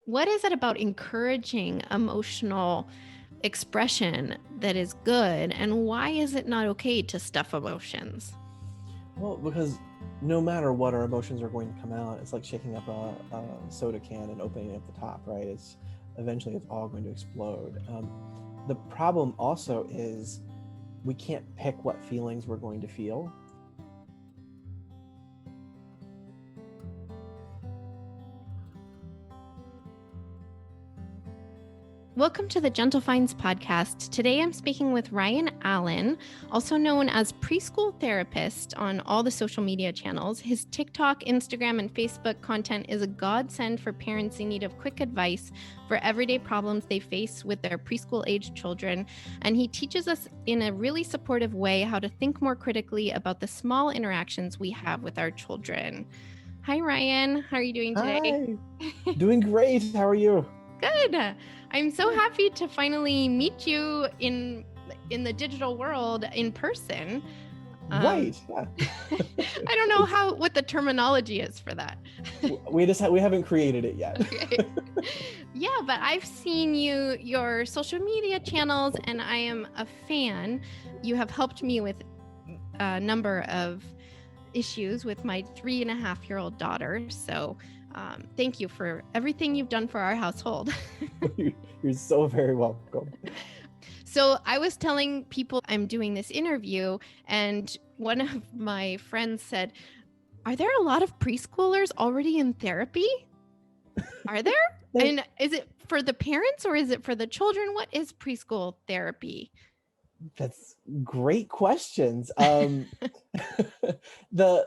what is it about encouraging emotional expression that is good, and why is it not okay to stuff emotions? Well, because no matter what, our emotions are going to come out. It's like shaking up a soda can and opening it at the top, right? Eventually it's all going to explode. The problem also is we can't pick what feelings we're going to feel. Welcome to the Gentle Finds podcast. Today I'm speaking with Ryan Allen, also known as Preschool Therapist on all the social media channels. His TikTok, Instagram, and Facebook content is a godsend for parents in need of quick advice for everyday problems they face with their preschool-aged children. And he teaches us in a really supportive way how to think more critically about the small interactions we have with our children. Hi, Ryan. How are you doing today? Hi. Doing great. How are you? Good. I'm so happy to finally meet you in the digital world in person. Right. Yeah. I don't know what the terminology is for that. We haven't created it yet. Okay. Yeah, but I've seen your social media channels, and I am a fan. You have helped me with a number of issues with my 3.5-year-old daughter. So thank you for everything you've done for our household. You're so very welcome. So I was telling people I'm doing this interview, and one of my friends said, "Are there a lot of preschoolers already in therapy? Are there? And is it for the parents or is it for the children? What is preschool therapy?" That's great questions. The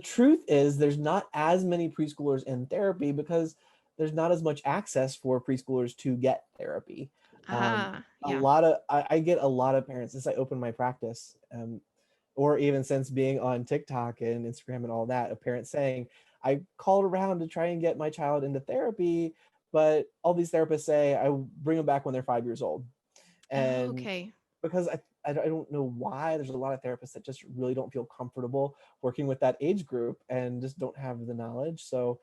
truth is there's not as many preschoolers in therapy because there's not as much access for preschoolers to get therapy. Yeah. I get a lot of parents since I opened my practice, or even since being on TikTok and Instagram and all that, of parents saying, I called around to try and get my child into therapy, but all these therapists say I bring them back when they're 5 years old. And okay. Because I don't know why there's a lot of therapists that just really don't feel comfortable working with that age group and just don't have the knowledge. So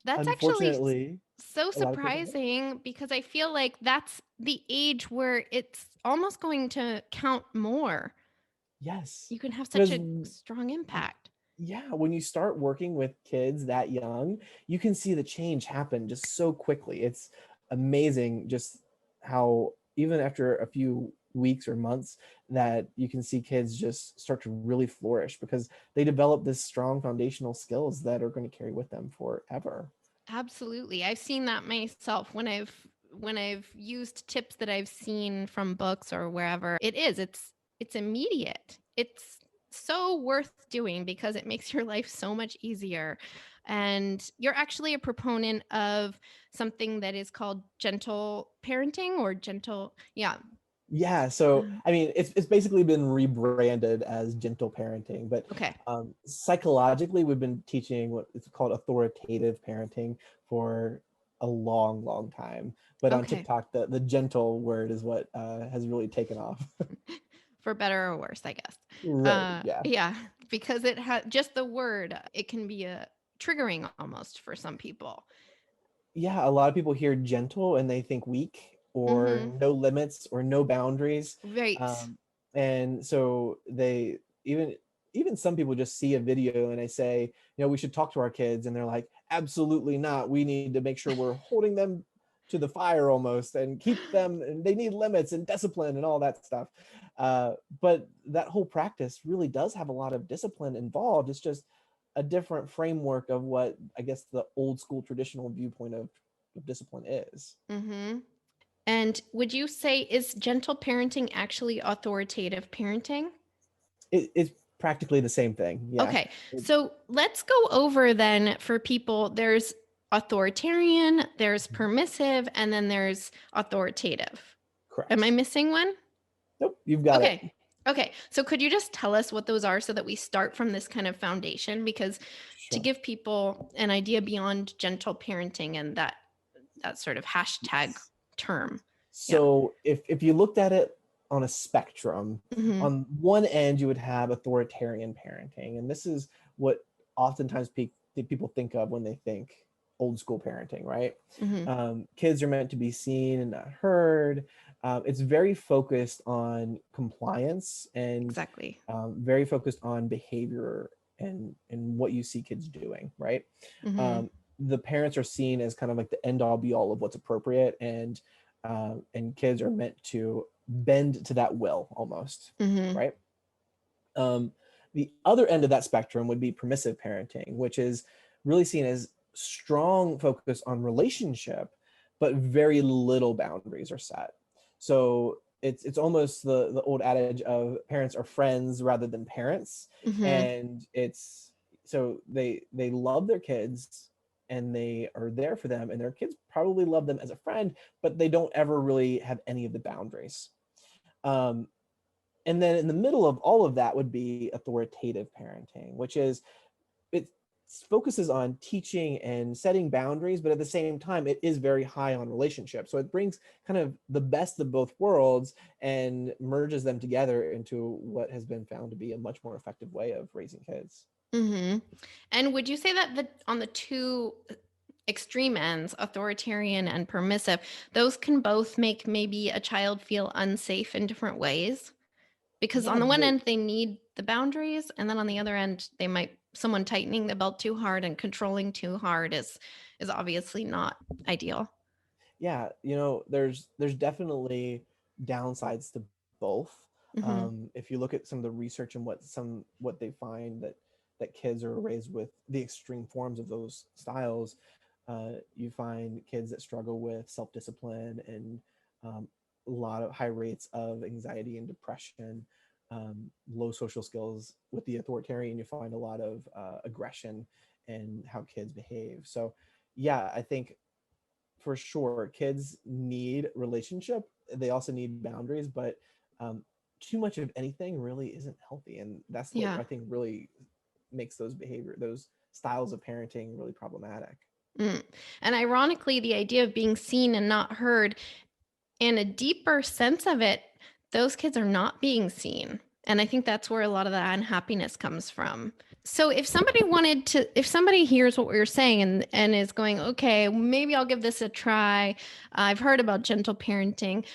that's unfortunately, actually so surprising, because I feel like that's the age where it's almost going to count more. Yes. You can have such a strong impact. Yeah, when you start working with kids that young, you can see the change happen just so quickly. It's amazing just how even after a few weeks or months that you can see kids just start to really flourish because they develop this strong foundational skills that are going to carry with them forever. Absolutely. I've seen that myself when I've used tips that I've seen from books or wherever. It's immediate. It's so worth doing because it makes your life so much easier. And you're actually a proponent of something that is called gentle parenting or gentle, yeah. Yeah, so I mean, it's basically been rebranded as gentle parenting, but Okay. Psychologically, we've been teaching what it's called authoritative parenting for a long, long time. But on TikTok, the gentle word is what has really taken off. For better or worse, I guess. Right. Yeah. Yeah, because it has just the word. It can be a triggering almost for some people. Yeah, a lot of people hear gentle and they think weak or no limits or no boundaries. Right. And so they even some people just see a video and I say, we should talk to our kids, and they're like, absolutely not. We need to make sure we're holding them to the fire almost and keep them, and they need limits and discipline and all that stuff. But that whole practice really does have a lot of discipline involved. It's just a different framework of what I guess the old school traditional viewpoint of discipline is. Mm-hmm. And would you say, is gentle parenting actually authoritative parenting? It's practically the same thing. Yeah. Okay. So let's go over then for people. There's authoritarian, there's permissive, and then there's authoritative. Correct. Am I missing one? Nope, you've got it. Okay. So could you just tell us what those are so that we start from this kind of foundation? Because to give people an idea beyond gentle parenting and that sort of hashtag term. So if you looked at it on a spectrum, on one end you would have authoritarian parenting, and this is what oftentimes people think of when they think old school parenting, right? Hmm. Kids are meant to be seen and not heard. It's very focused on compliance and Exactly. very focused on behavior and what you see kids doing, right? Hmm. Um, the parents are seen as kind of like the end all be all of what's appropriate, and kids are meant to bend to that will almost, Hmm. right? Um, the other end of that spectrum would be permissive parenting, which is really seen as strong focus on relationship, but very little boundaries are set. So it's almost the old adage of parents are friends rather than parents, Hmm. and it's so they love their kids and they are there for them, and their kids probably love them as a friend, but they don't ever really have any of the boundaries. Um, and then in the middle of all of that would be authoritative parenting, which is it focuses on teaching and setting boundaries, but at the same time, it is very high on relationships. So it brings kind of the best of both worlds and merges them together into what has been found to be a much more effective way of raising kids. Hmm. And would you say that on the two extreme ends, authoritarian and permissive, those can both make maybe a child feel unsafe in different ways? Because on Yeah, the one end, they need the boundaries, and then on the other end, they might someone tightening the belt too hard and controlling too hard is obviously not ideal. yeah, there's definitely downsides to both. Hmm. If you look at some of the research and what they find that kids are raised with the extreme forms of those styles, you find kids that struggle with self-discipline and a lot of high rates of anxiety and depression, low social skills. With the authoritarian, you find a lot of aggression and how kids behave. So yeah, I think for sure kids need relationship, they also need boundaries, but um, too much of anything really isn't healthy, and that's what Yeah. I think really makes those styles of parenting really problematic. Mm. And ironically, the idea of being seen and not heard, in a deeper sense of it, those kids are not being seen. And I think that's where a lot of that unhappiness comes from. So if somebody hears what we are saying and is going, okay, maybe I'll give this a try. I've heard about gentle parenting.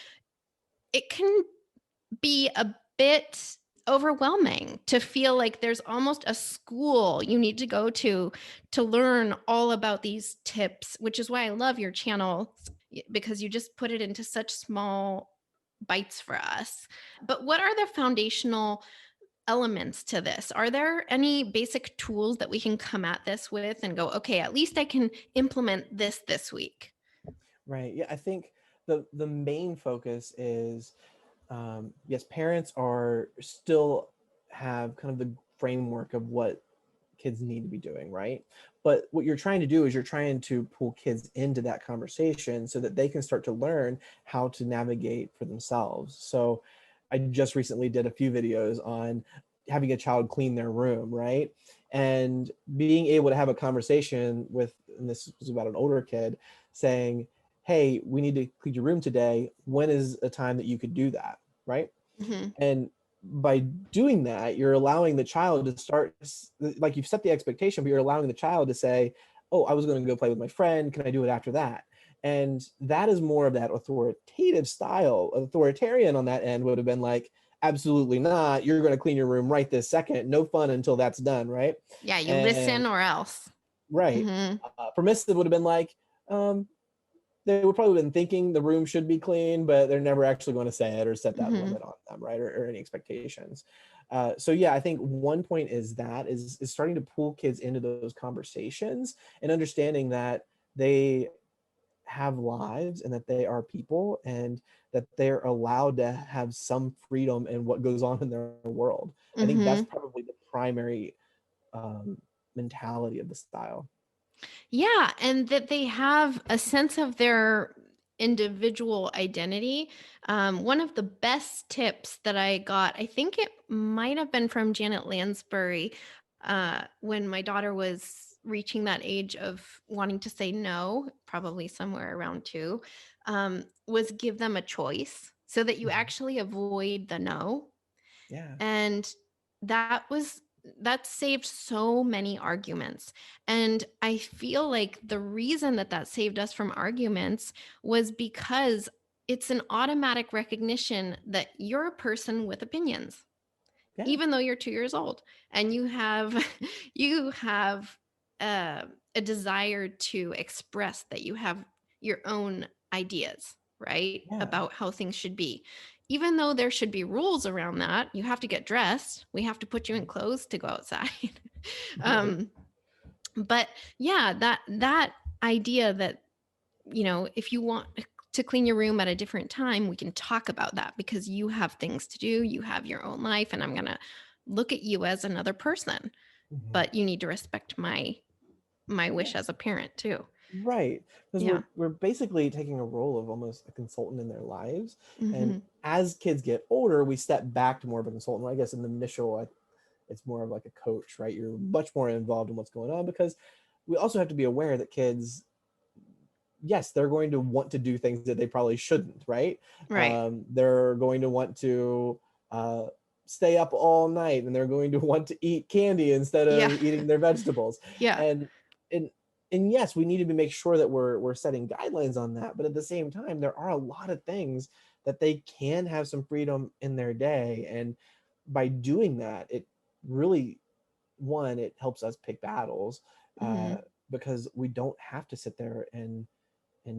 It can be a bit overwhelming to feel like there's almost a school you need to go to learn all about these tips, which is why I love your channel, because you just put it into such small bites for us. But what are the foundational elements to this? Are there any basic tools that we can come at this with and go, okay, at least I can implement this week? Right, yeah, I think the main focus is, yes, parents are still have kind of the framework of what kids need to be doing, right? But what you're trying to do is you're trying to pull kids into that conversation so that they can start to learn how to navigate for themselves. So I just recently did a few videos on having a child clean their room, right? And being able to have a conversation with, and this was about an older kid, saying, hey, we need to clean your room today. When is a time that you could do that, right? Hmm. And by doing that, you're allowing the child to start, like you've set the expectation, but you're allowing the child to say, oh, I was going to go play with my friend, can I do it after that? And that is more of that authoritative style. Authoritarian on that end would have been like, absolutely not, you're going to clean your room right this second, no fun until that's done, right? Yeah, you And listen or else. right, Hmm. permissive would have been like, um, they would probably been thinking the room should be clean, but they're never actually going to say it or set that Hmm. limit on them, right? Or any expectations. So yeah, I think one point is that is starting to pull kids into those conversations and understanding that they have lives and that they are people and that they're allowed to have some freedom in what goes on in their world. I think that's Hmm. probably the primary um, mentality of the style. Yeah, and that they have a sense of their individual identity. One of the best tips that I got, I think it might have been from Janet Lansbury, when my daughter was reaching that age of wanting to say no, probably somewhere around two, was give them a choice so that you Mhm. actually avoid the no. Yeah. And that was that saved so many arguments. And I feel like the reason that that saved us from arguments was because it's an automatic recognition that you're a person with opinions, Yeah. even though you're 2 years old, and you have you have uh, a desire to express that you have your own ideas, right, Yeah. about how things should be. Even though there should be rules around that, you have to get dressed, we have to put you in clothes to go outside. Right. um but yeah, that idea that, if you want to clean your room at a different time, we can talk about that because you have things to do, you have your own life, and I'm going to look at you as another person, Mhm. but you need to respect my Yeah. wish as a parent too. Right. Because Yeah. we're basically taking a role of almost a consultant in their lives. And Hmm. as kids get older, we step back to more of a consultant. I guess in the initial, it's more of like a coach, right? You're much more involved in what's going on because we also have to be aware that kids, yes, they're going to want to do things that they probably shouldn't, right? Right. They're going to want to uh, stay up all night, and they're going to want to eat candy instead Yeah. of eating their vegetables. Yeah. And and and yes, we need to make sure that we're setting guidelines on that, but at the same time, there are a lot of things that they can have some freedom in their day, and by doing that, it really, one, it helps us pick battles, uh, Hmm. because we don't have to sit there and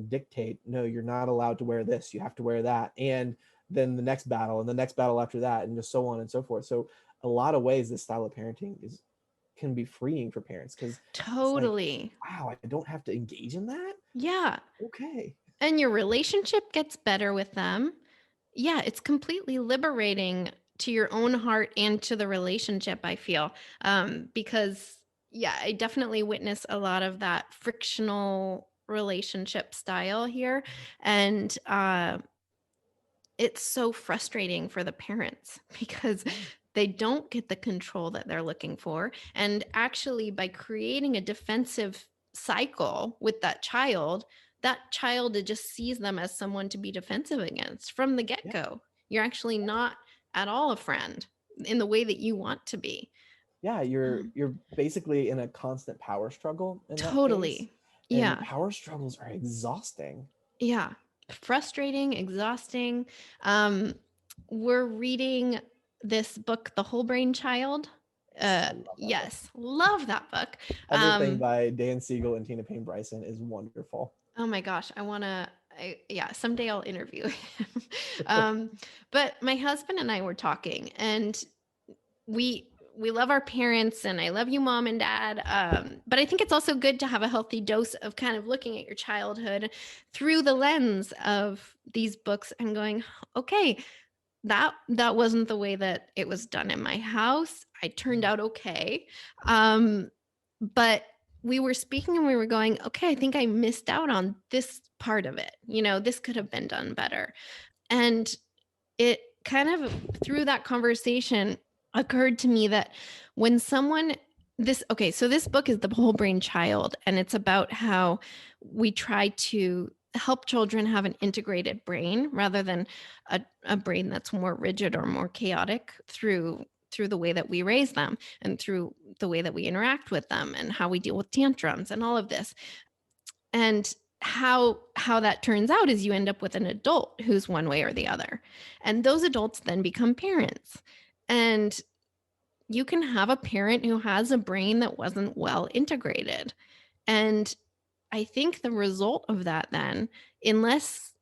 dictate, no, you're not allowed to wear this, you have to wear that, and then the next battle and the next battle after that, and just so on and so forth. So a lot of ways this style of parenting is can be freeing for parents because it's like, Totally. wow, I don't have to engage in that. Yeah. Okay. And your relationship gets better with them. Yeah, it's completely liberating to your own heart and to the relationship, I feel. Because, yeah, I definitely witness a lot of that frictional relationship style here. And it's so frustrating for the parents because Yeah. they don't get the control that they're looking for. And actually, by creating a defensive cycle with that child, it just sees them as someone to be defensive against from the Yeah. get-go. You're actually not at all a friend in the way that you want to be. Yeah, Um, you're basically in a constant power struggle in that case, totally. and Yeah. power struggles are exhausting. Yeah. Frustrating, exhausting. Um, we're reading this book, The Whole Brain Child. Yes, I love that book. Yes, love that book. Everything by Dan Siegel and Tina Payne Bryson is wonderful. Oh my gosh, yeah, someday I'll interview him. um, but my husband and I were talking, and we love our parents, and I love you, mom and dad. But I think it's also good to have a healthy dose of kind of looking at your childhood through the lens of these books and going, okay, that wasn't the way that it was done in my house. I turned out okay. But we were speaking and we were going, okay, I think I missed out on this part of it. This could have been done better. And it kind of, through that conversation, occurred to me that when someone this okay, so this book is The Whole Brain Child, and it's about how we try to help children have an integrated brain rather than a brain that's more rigid or more chaotic through the way that we raise them and through the way that we interact with them and how we deal with tantrums and all of this. And how that turns out is you end up with an adult who's one way or the other, and those adults then become parents. And you can have a parent who has a brain that wasn't well integrated. And I think the result of that then, unless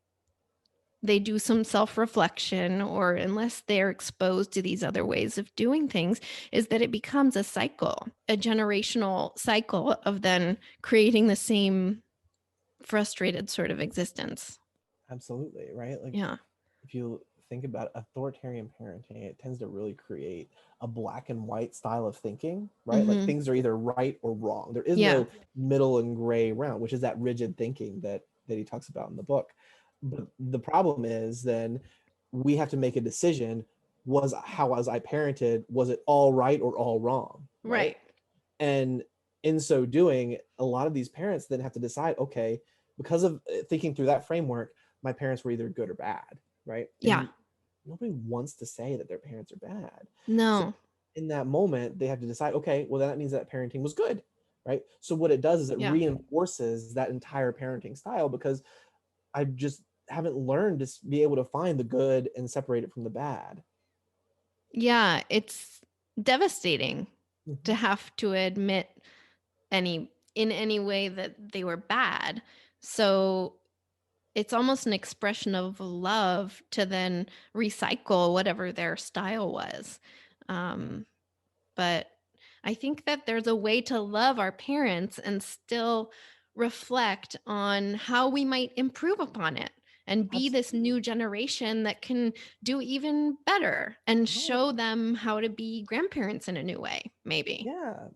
they do some self-reflection or unless they're exposed to these other ways of doing things, is that it becomes a cycle, a generational cycle of then creating the same frustrated sort of existence. Absolutely, right? Like Yeah. if you think about authoritarian parenting, it tends to really create a black and white style of thinking, right? Like Mhm. things are either right or wrong. There is Yeah. no middle and gray ground, which is that rigid thinking that he talks about in the book. But the problem is then we have to make a decision. Was how was I parented? Was it all right or all wrong? Right. Right. And in so doing, a lot of these parents then have to decide, okay, because of thinking through that framework, my parents were either good or bad, right? Yeah. And nobody wants to say that their parents are bad. So No. in that moment, they have to decide, okay, well, that means that parenting was good, right? So what it does is it Yeah. reinforces that entire parenting style because I just haven't learned to be able to find the good and separate it from the bad. Yeah, it's devastating to Mhm. have to admit any way that they were bad. So it's almost an expression of love to then recycle whatever their style was. Yeah. Um, but I think that there's a way to love our parents and still reflect on how we might improve upon it and be this Absolutely. new generation that can do even better and Right. show them how to be grandparents in a new way, maybe. Yeah.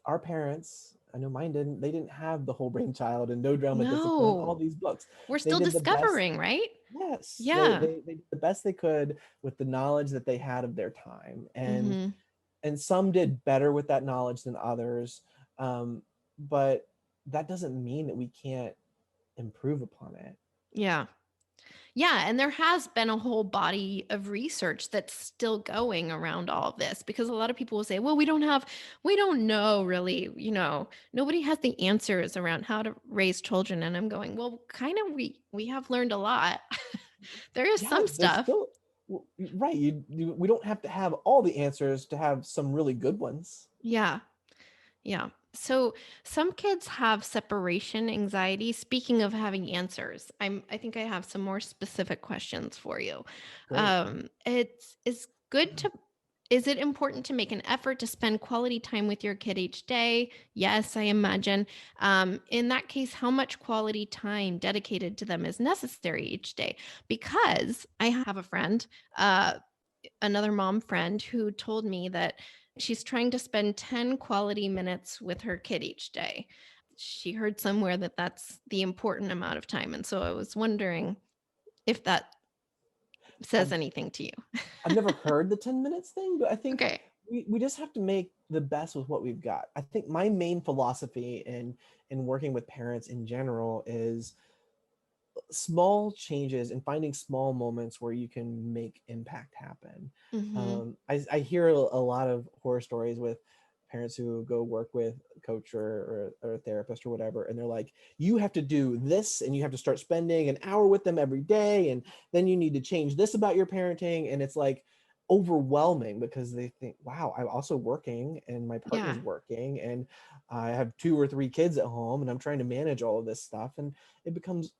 Our parents, I know mine didn't, they didn't have the whole brain child and no drama discipline, all No, these books. we're They still did the best. discovering, right? Yes. Yeah. They did the best they could with the knowledge that they had of their time. Hmm. And some did better with that knowledge than others. But that doesn't mean that we can't improve upon it. Yeah. Yeah, and there has been a whole body of research that's still going around all of this because a lot of people will say, well, we don't know really, nobody has the answers around how to raise children. And I'm going, well, kind of we have learned a lot. There is Yeah, some there's stuff. still right. We don't have to have all the answers to have some really good ones. Yeah. Yeah. So some kids have separation anxiety. Speaking of having answers, I think I have some more specific questions for you. Great. It's good to Is it important to make an effort to spend quality time with your kid each day? Yes, I imagine. In that case, how much quality time dedicated to them is necessary each day? Because I have a friend, uh, another mom friend who told me that she's trying to spend 10 quality minutes with her kid each day. She heard somewhere that that's the important amount of time. And so I was wondering if that says I've anything to you. I've never heard the 10 minutes thing, but I think Okay. we just have to make the best with what we've got. I think my main philosophy in working with parents in general is small changes and finding small moments where you can make impact happen. Hmm. I hear a lot of horror stories with parents who go work with a coach or a therapist or whatever, and they're like, you have to do this and you have to start spending an hour with them every day, and then you need to change this about your parenting. And it's like overwhelming because they think, wow, I'm also working and my Yeah. partner's working and I have 2 or 3 kids at home and I'm trying to manage all of this stuff. And it becomes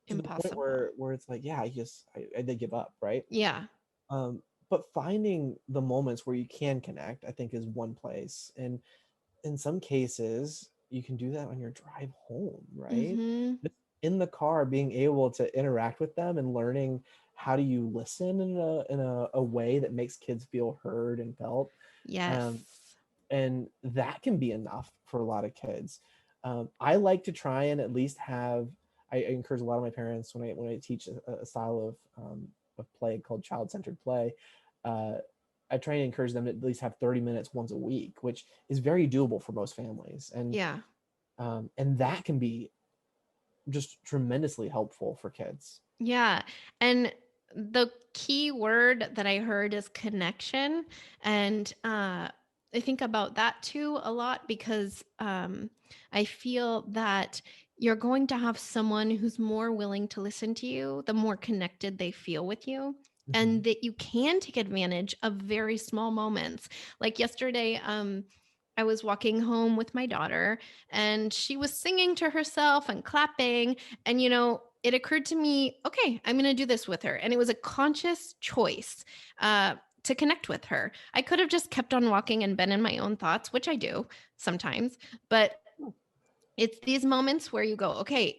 to the point Impossible. where it's like, yeah, I did give up, right? Yeah. Um, but finding the moments where you can connect, I think, is one place. And in some cases, you can do that on your drive home, right? Hmm. Just in the car, being able to interact with them and learning how do you listen in a way that makes kids feel heard and felt. Um, Yes. and that can be enough for a lot of kids. I like to try and at least have. I encourage a lot of my parents when I teach a style of play called child-centered play. Uh, I try and encourage them to at least have 30 minutes once a week, which is very doable for most families, Yeah. and that can be just tremendously helpful for kids. Yeah. And the key word that I heard is connection. And I think about that too a lot because I feel that you're going to have someone who's more willing to listen to you, the more connected they feel with you. Hmm. And that you can take advantage of very small moments. Like yesterday, I was walking home with my daughter and she was singing to herself and clapping. And, it occurred to me, okay, I'm going to do this with her. And it was a conscious choice to connect with her. I could have just kept on walking and been in my own thoughts, which I do sometimes. But it's these moments where you go, okay,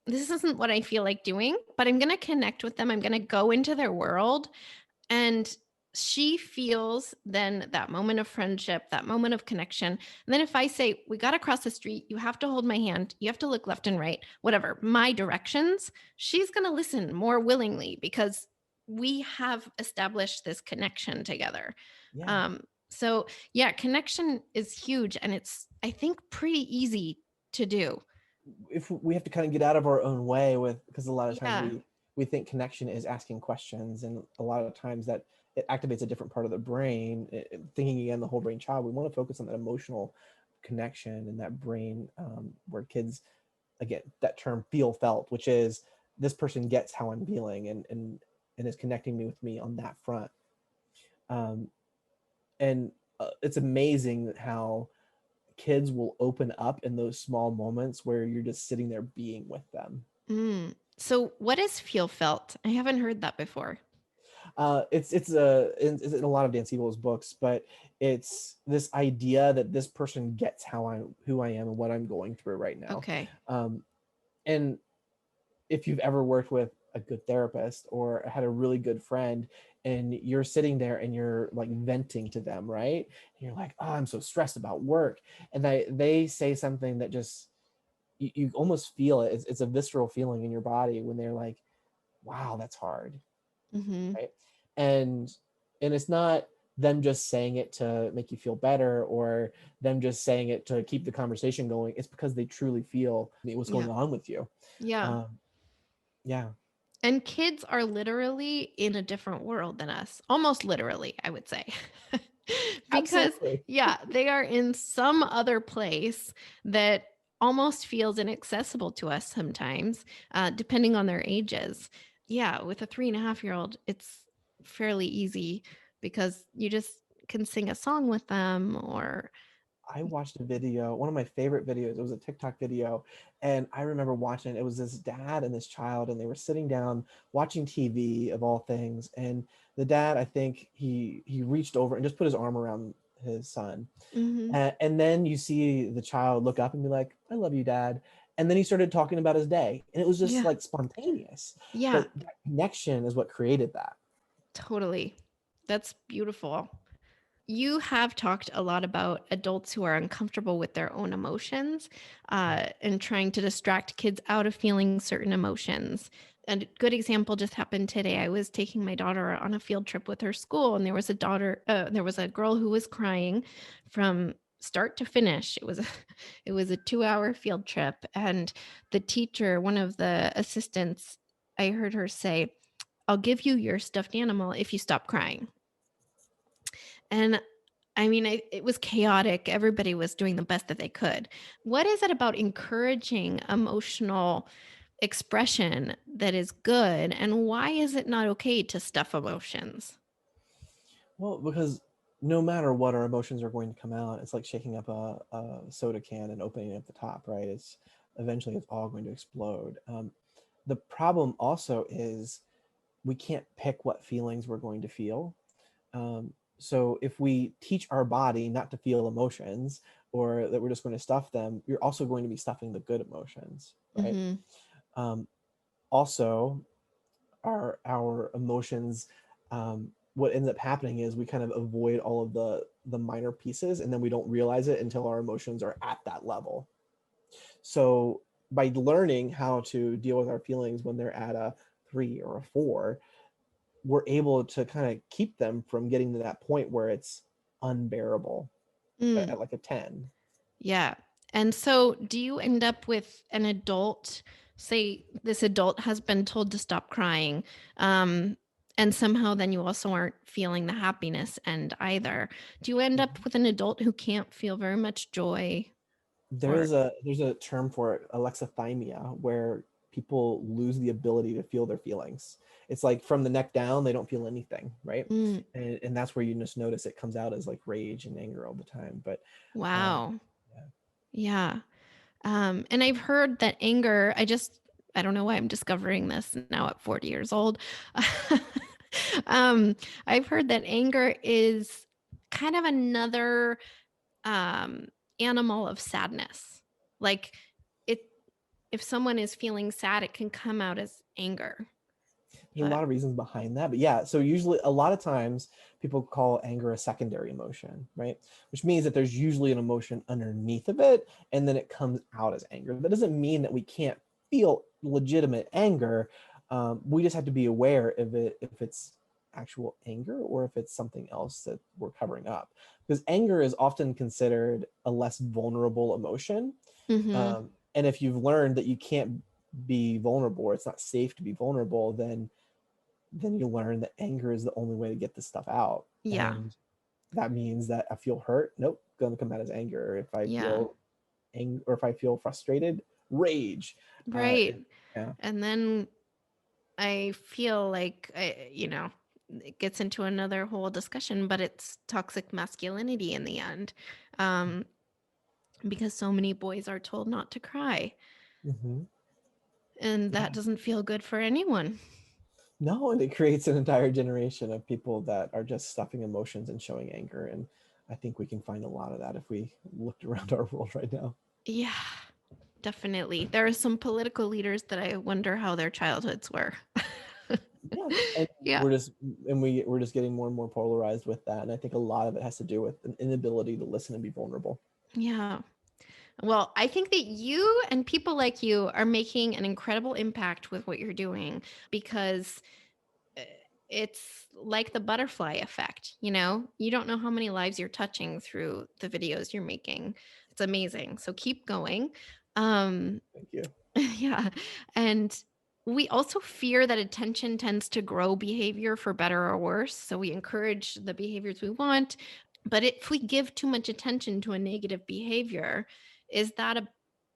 this isn't what I feel like doing, but I'm going to connect with them. I'm going to go into their world. And she feels then that moment of friendship, that moment of connection. And then if I say, we got to cross the street, you have to hold my hand, you have to look left and right, whatever, my directions, she's going to listen more willingly because we have established this connection together. Yeah, Um, so, yeah, connection is huge. And it's, I think, pretty easy to do. if we have to kind of get out of our own way with because a lot of times Yeah. we think connection is asking questions, and a lot of times that it activates a different part of the brain. Thinking again, the whole brain child, we want to focus on that emotional connection and that brain, where kids, again, that term feel felt, which is this person gets how I'm feeling and is connecting me with me on that front. Um, and it's amazing how kids will open up in those small moments where you're just sitting there being with them. So what is feel felt? I haven't heard that before. It's in a lot of Dan Siegel's books, but it's this idea that this person gets who I am and what I'm going through right now. Okay. And if you've ever worked with a good therapist or had a really good friend, and you're sitting there and you're like venting to them, right? And you're like, oh, I'm so stressed about work, and they say something that just you almost feel it. It's a visceral feeling in your body when they're like, wow, that's hard, Mm-hmm. right? and and it's not them just saying it to make you feel better, or them just saying it to keep the conversation going. It's because they truly feel what's Yeah. going on with you. Yeah. Yeah. And kids are literally in a different world than us. Almost literally, I would say. Because, Absolutely. yeah, they are in some other place that almost feels inaccessible to us sometimes, depending on their ages. Yeah, with a 3.5-year-old, it's fairly easy because you just can sing a song with them or, I watched a video, one of my favorite videos. It was a TikTok video. And I remember watching, it was this dad and this child, and they were sitting down watching TV of all things. And the dad, I think he reached over and just put his arm around his son. Mhm. And then you see the child look up and be like, I love you, dad. And then he started talking about his day. And it was just Yeah. like spontaneous. Yeah, But that connection is what created that. totally. That's beautiful. You have talked a lot about adults who are uncomfortable with their own emotions and trying to distract kids out of feeling certain emotions. A good example just happened today. I was taking my daughter on a field trip with her school, and there was a girl who was crying from start to finish. It was a 2-hour field trip, and the teacher, one of the assistants, I heard her say, "I'll give you your stuffed animal if you stop crying." And I mean, it was chaotic. Everybody was doing the best that they could. What is it about encouraging emotional expression that is good? And why is it not okay to stuff emotions? Well, because no matter what, our emotions are going to come out. It's like shaking up a soda can and opening up the top, right? It's eventually it's all going to explode. The problem also is we can't pick what feelings we're going to feel. So if we teach our body not to feel emotions, or that we're just going to stuff them, you're also going to be stuffing the good emotions, right? Hmm. Um, Also, our emotions, what ends up happening is we kind of avoid all of the minor pieces, and then we don't realize it until our emotions are at that level. So by learning how to deal with our feelings when they're at a 3 or a 4, we're able to kind of keep them from getting to that point where it's unbearable Mm, at like a 10. yeah. And so, do you end up with an adult, say this adult has been told to stop crying, um, and somehow then you also aren't feeling the happiness end either? Do you end up Mhm. with an adult who can't feel very much joy or There's a term for it, alexithymia, where people lose the ability to feel their feelings. It's like from the neck down, they don't feel anything, right? mm, And that's where you just notice it comes out as like rage and anger all the time. But um, wow. yeah. Yeah. And I've heard that anger, I don't know why I'm discovering this now at 40 years old. um, I've heard that anger is kind of another um, animal of sadness. Like it, if someone is feeling sad, it can come out as anger. There's a But lot of reasons behind that, but yeah, so usually a lot of times people call anger a secondary emotion, right? Which means that there's usually an emotion underneath of it, and then it comes out as anger. That doesn't mean that we can't feel legitimate anger. We just have to be aware of it, if it's actual anger or if it's something else that we're covering up, because anger is often considered a less vulnerable emotion. mhm. And if you've learned that you can't be vulnerable, or it's not safe to be vulnerable, then then you learn that anger is the only way to get this stuff out. Yeah. And that means that I feel hurt, nope, gonna come out as anger. If I Yeah. feel or if I feel frustrated, rage. uh Right. it- yeah. And then I feel like, it gets into another whole discussion, but it's toxic masculinity in the end. Um, because so many boys are told not to cry, Hmm. and that Yeah. doesn't feel good for anyone. No, and it creates an entire generation of people that are just stuffing emotions and showing anger. And I think we can find a lot of that if we looked around our world right now. Yeah, definitely. There are some political leaders that I wonder how their childhoods were. Yeah, and Yeah. we're just getting more and more polarized with that. And I think a lot of it has to do with an inability to listen and be vulnerable. Yeah. Well, I think that you and people like you are making an incredible impact with what you're doing, because uh, it's like the butterfly effect. You don't know how many lives you're touching through the videos you're making. It's amazing. So keep going. Um, Thank you. yeah. And we also fear that attention tends to grow behavior for better or worse. So we encourage the behaviors we want. But if we give too much attention to a negative behavior, is that a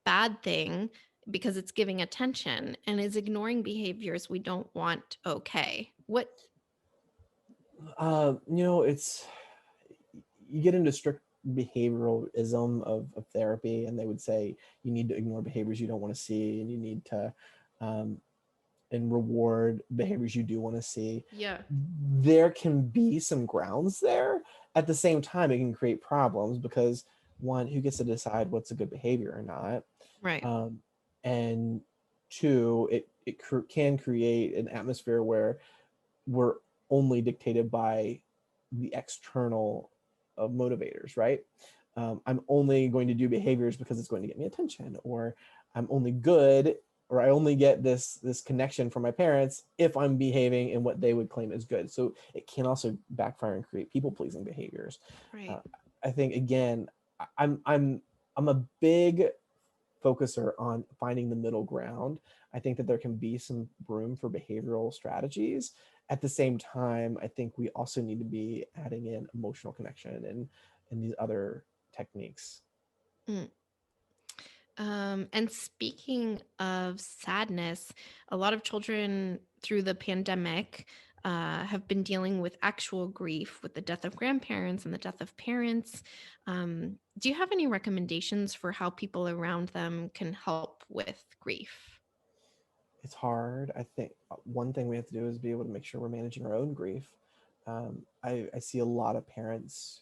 bad thing because it's giving attention? And is ignoring behaviors we don't want okay? What? It's you get into strict behavioralism of therapy, and they would say you need to ignore behaviors you don't want to see, and you need to um, and reward behaviors you do want to see. Yeah. There can be some grounds there. At the same time, it can create problems because one, who gets to decide what's a good behavior or not? Right. Um, and two, can create an atmosphere where we're only dictated by the external motivators, right? I'm only going to do behaviors because it's going to get me attention, or I'm only good, or I only get this connection from my parents if I'm behaving in what they would claim as good. So it can also backfire and create people pleasing behaviors. Right. Uh, I think again, I'm a big focuser on finding the middle ground. I think that there can be some room for behavioral strategies. At the same time, I think we also need to be adding in emotional connection and these other techniques. Mm. And speaking of sadness, a lot of children through the pandemic have been dealing with actual grief with the death of grandparents and the death of parents. Do you have any recommendations for how people around them can help with grief? It's hard. I think one thing we have to do is be able to make sure we're managing our own grief. I see a lot of parents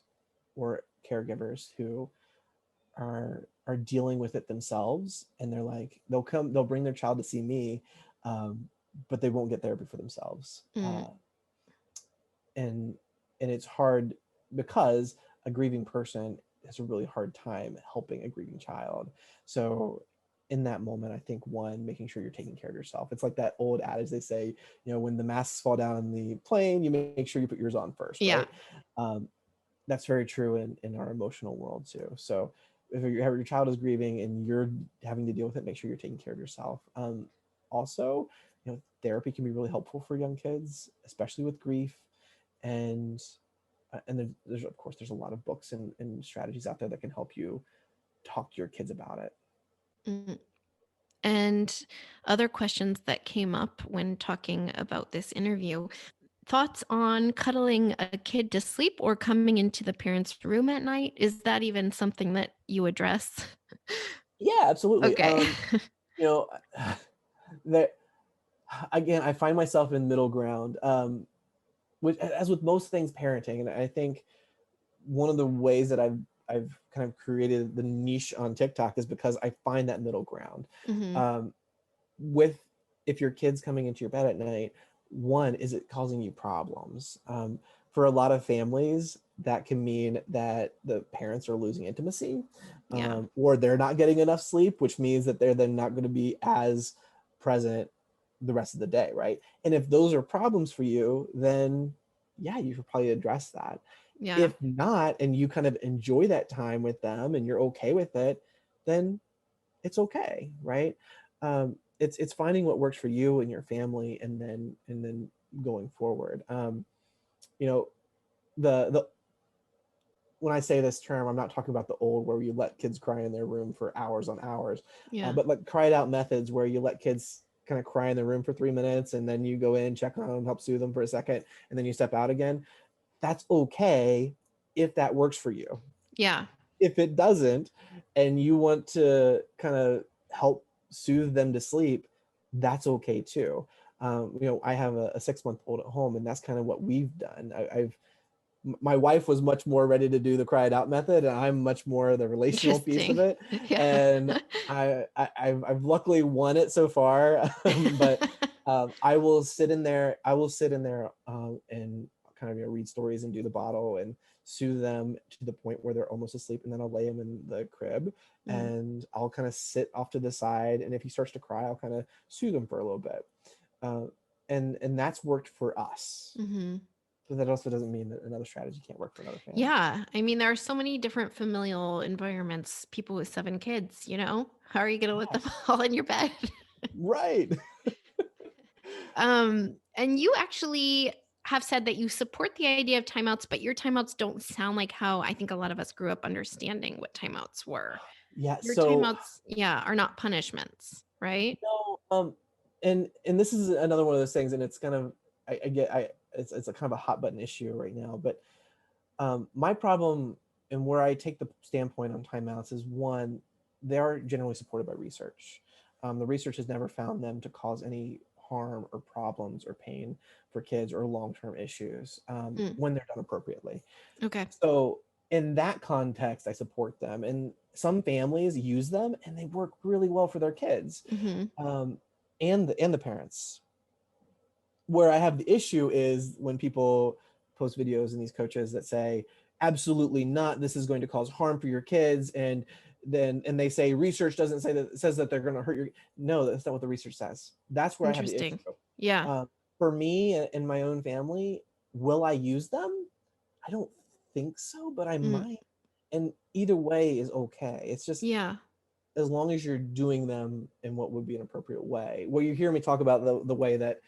or caregivers who are dealing with it themselves, and they're like they'll bring their child to see me, um, but they won't get therapy for themselves. Mm, And it's hard because a grieving person has a really hard time helping a grieving child. So in that moment, I think one, making sure you're taking care of yourself. It's like that old adage they say, when the masks fall down in the plane, you make sure you put yours on first, yeah. right? um, that's very true in our emotional world too. So if your child is grieving and you're having to deal with it, make sure you're taking care of yourself. Also, therapy can be really helpful for young kids, especially with grief. And there's of course there's a lot of books and strategies out there that can help you talk to your kids about it. Mm. And other questions that came up when talking about this interview: thoughts on cuddling a kid to sleep or coming into the parent's room at night? Is that even something that you address? Yeah, absolutely. Okay. You know, that again, I find myself in middle ground, which, as with most things parenting, and I think one of the ways that I've kind of created the niche on TikTok is because I find that middle ground. Hmm. Um, with if your kid's coming into your bed at night, one, is it causing you problems? For a lot of families, that can mean that the parents are losing intimacy, Yeah. or they're not getting enough sleep, which means that they're then not going to be as present the rest of the day, right? And if those are problems for you, then yeah, you should probably address that. Yeah. If not, and you kind of enjoy that time with them and you're okay with it, then it's okay, right? It's finding what works for you and your family, and then going forward. You know, the when I say this term, I'm not talking about the old where you let kids cry in their room for hours on hours, Yeah. but like cry it out methods where you let kids kind of cry in their room for 3 minutes and then you go in, check on them, help soothe them for a second, and then you step out again. That's okay if that works for you. Yeah. If it doesn't, and you want to kind of help soothe them to sleep, that's okay too. I have a 6-month-old at home, and that's kind of what we've done. My wife was much more ready to do the cry it out method, and I'm much more the relational piece of Interesting. it. Yeah. And I've luckily won it so far. But I will sit in there. And kind of read stories and do the bottle and soothe them to the point where they're almost asleep, and then I'll lay them in the crib and I'll kind of sit off to the side. And if he starts to cry, I'll kind of soothe him for a little bit. And that's worked for us. Mm-hmm. But that also doesn't mean that another strategy can't work for another family. Yeah. I mean, there are so many different familial environments, people with 7 kids, how are you going to let them all in your bed? Right. And you actually have said that you support the idea of timeouts, but your timeouts don't sound like how I think a lot of us grew up understanding what timeouts were. Yeah. Your So timeouts, are not punishments, right? no, and this is another one of those things, and it's kind of I get it's a kind of a hot button issue right now. But my problem and where I take the standpoint on timeouts is, one, they are generally supported by research. The research has never found them to cause any harm or problems or pain for kids or long-term issues when they're done appropriately. Okay. So in that context, I support them. And some families use them and they work really well for their kids, and the parents. Where I have the issue is when people post videos and these coaches that say, absolutely not, this is going to cause harm for your kids, and they say research doesn't say that, it says that they're going to hurt your. No, that's not what the research says. That's where I have the issue. Interesting. Yeah. For me and my own family, will I use them? I don't think so, but I might. And either way is okay. It's just Yeah. as long as you're doing them in what would be an appropriate way. What you hear me talk about, the way that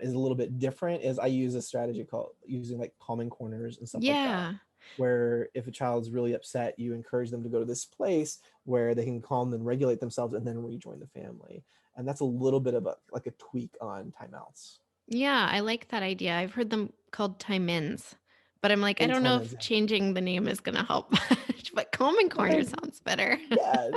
is a little bit different, is I use a strategy called using like calming corners and stuff like that, Yeah. where if a child's really upset, you encourage them to go to this place where they can calm and regulate themselves and then rejoin the family. And that's a little bit of a tweak on timeouts. Yeah, I like that idea. I've heard them called time-ins, but I'm like, I And don't know time ends. if changing the name is going to help much, but calming corner sounds better. Yeah.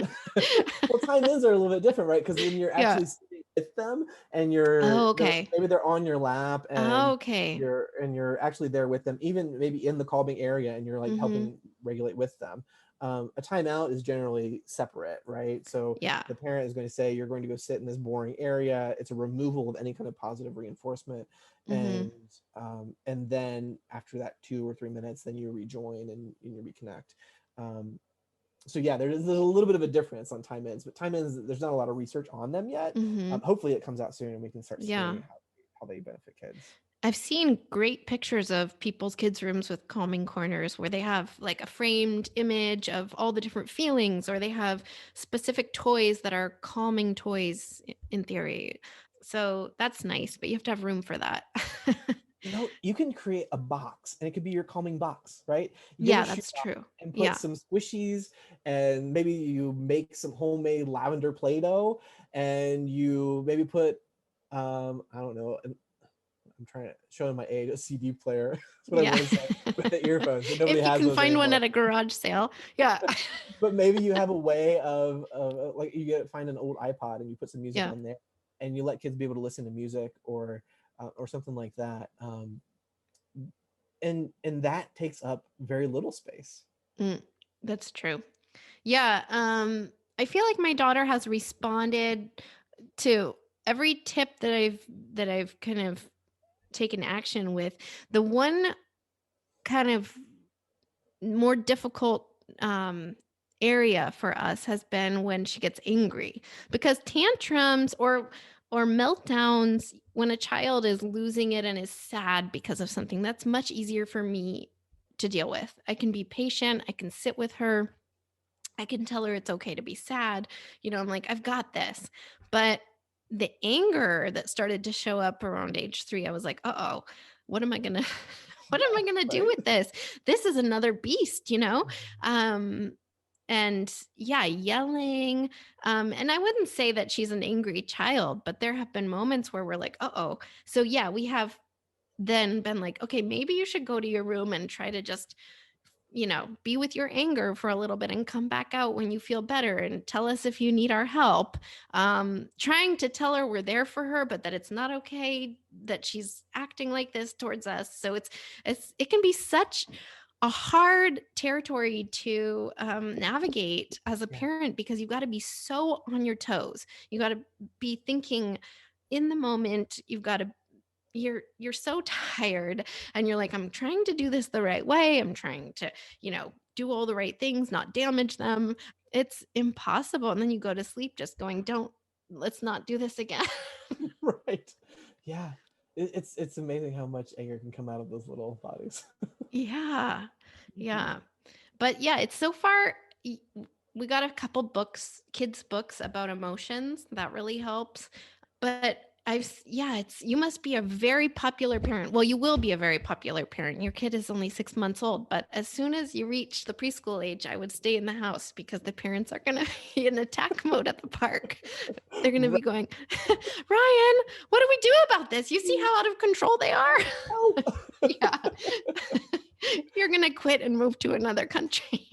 Well, time ins are a little bit different, right? Because then you're Yeah. actually sitting with them, and Oh, okay. maybe they're on your lap, Oh, and okay. you're actually there with them, even maybe in the calming area, and you're like helping regulate with them. A timeout is generally separate, right? So Yeah. the parent is going to say, you're going to go sit in this boring area. It's a removal of any kind of positive reinforcement. And then after that 2 or 3 minutes, then you rejoin and you reconnect. So yeah, there's a little bit of a difference on time ins, but time ins, there's not a lot of research on them yet. Hopefully it comes out soon and we can start seeing how they benefit kids. I've seen great pictures of people's kids' rooms with calming corners where they have like a framed image of all the different feelings, or they have specific toys that are calming toys in theory. So that's nice, but you have to have room for that. You can create a box, and it could be your calming box, right? You Yeah, get a shoe that's box true. and put Yeah. some squishies, and maybe you make some homemade lavender Play-Doh, and you maybe put, I don't know, I'm trying to show my age, a CD player. That's what I want to say, with the earphones, but nobody If you has can those find one anymore. at a garage sale. Yeah. But maybe you have a way of like find an old iPod and you put some music Yeah. on there, and you let kids be able to listen to music or something like that. And that takes up very little space. That's true. Yeah. I feel like my daughter has responded to every tip that I've kind of taken action with. The one kind of more difficult area for us has been when she gets angry, because tantrums or meltdowns when a child is losing it and is sad because of something, that's much easier for me to deal with. I can be patient, I can sit with her, I can tell her it's okay to be sad. I'm like, I've got this. But the anger that started to show up around age 3, I was like, uh-oh, what am I gonna what am Yeah, I gonna do right. with this? This is another beast, you know? Mhm. Um, and yeah, yelling. And I wouldn't say that she's an angry child, but there have been moments where we're like, uh-oh. So yeah, we have then been like, okay, maybe you should go to your room and try to just, be with your anger for a little bit and come back out when you feel better and tell us if you need our help. Trying to tell her we're there for her, but that it's not okay that she's acting like this towards us. So it can be such a hard territory to navigate as a Yeah. parent, because you've got to be so on your toes. You got to be thinking in the moment. You're so tired, and you're like, I'm trying to do this the right way. I'm trying to, do all the right things, not damage them. It's impossible. And then you go to sleep just going, don't let's not do this again. Right. Yeah. It's amazing how much anger can come out of those little bodies. Yeah. Mhm. Yeah. But yeah, it's so far y- we got a couple books, kids books about emotions that really helps. But yeah, it's you must be a very popular parent. Well, you will be a very popular parent. Your kid is only 6 months old, but as soon as you reach the preschool age, I would stay in the house, because the parents are going to be in attack mode at the park. They're going to Right. be going, Ryan, what do we do about this? You see how out of control they are? Help. Yeah. You're going to quit and move to another country.